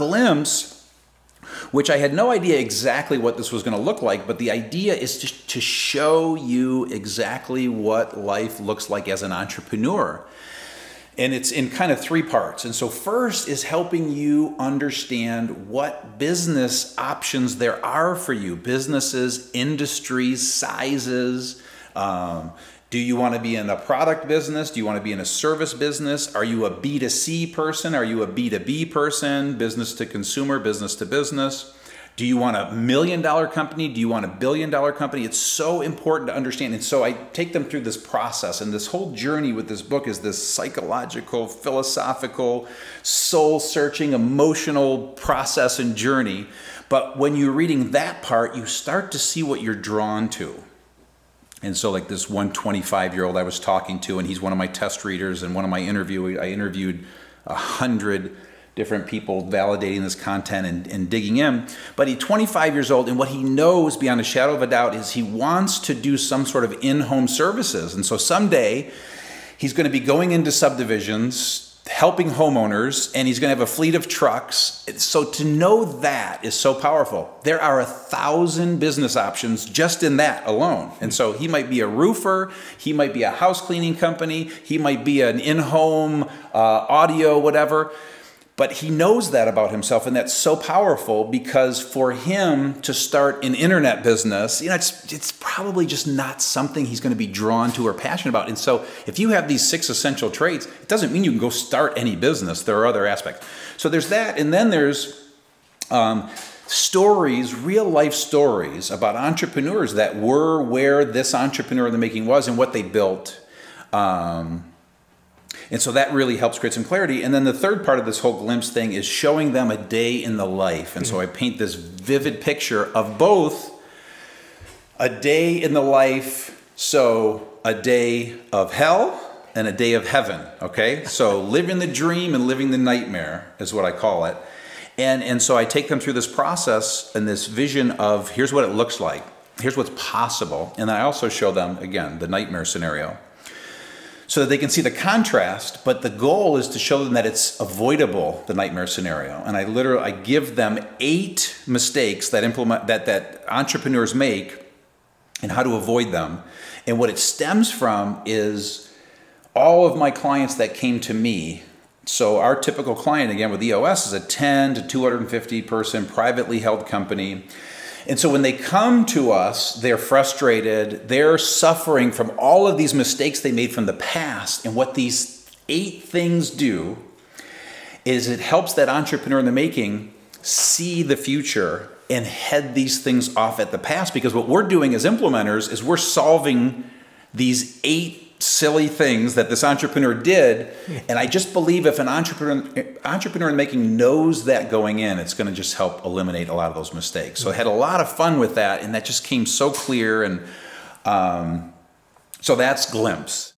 Glimpse, which I had no idea exactly what this was going to look like, but the idea is to show you exactly what life looks like as an entrepreneur. And it's in kind of three parts. And so first is helping you understand what business options there are for you. Businesses, industries, sizes. Do you want to be in a product business? Do you want to be in a service business? Are you a B2C person? Are you a B2B person? Business to consumer, business to business? Do you want a $1 million company? Do you want a $1 billion company? It's so important to understand. And so I take them through this process, and this whole journey with this book is this psychological, philosophical, soul-searching, emotional process and journey. But when you're reading that part, you start to see what you're drawn to. And so like this 125-year-old I was talking to, and he's one of my test readers, and one of my I interviewed 100 different people validating this content and digging in. But he's 25 years old, and what he knows beyond a shadow of a doubt is he wants to do some sort of in-home services. And so someday he's going to be going into subdivisions, helping homeowners, and he's going to have a fleet of trucks. So to know that is so powerful. There are 1,000 business options just in that alone. And so he might be a roofer, he might be a house cleaning company, he might be an in-home audio, whatever. But he knows that about himself, and that's so powerful because for him to start an internet business, it's probably just not something he's going to be drawn to or passionate about. And so if you have these 6 essential traits, it doesn't mean you can go start any business. There are other aspects. So there's that, and then there's stories, real life stories about entrepreneurs that were where this entrepreneur in the making was and what they built. And so that really helps create some clarity. And then the third part of this whole glimpse thing is showing them a day in the life. And so I paint this vivid picture of both a day in the life, so a day of hell and a day of heaven, okay? So living the dream and living the nightmare is what I call it. And so I take them through this process and this vision of here's what it looks like. Here's what's possible. And then I also show them, again, the nightmare scenario, so that they can see the contrast, but the goal is to show them that it's avoidable, the nightmare scenario. And I give them 8 mistakes that entrepreneurs make and how to avoid them. And what it stems from is all of my clients that came to me. So our typical client, again, with EOS is a 10 to 250 person privately held company. And so when they come to us, they're frustrated, they're suffering from all of these mistakes they made from the past. And what these 8 things do is it helps that entrepreneur in the making see the future and head these things off at the past. Because what we're doing as implementers is we're solving these 8 silly things that this entrepreneur did. And I just believe if an entrepreneur in making knows that going in, it's going to just help eliminate a lot of those mistakes. So I had a lot of fun with that, and that just came so clear. And so that's Glimpse.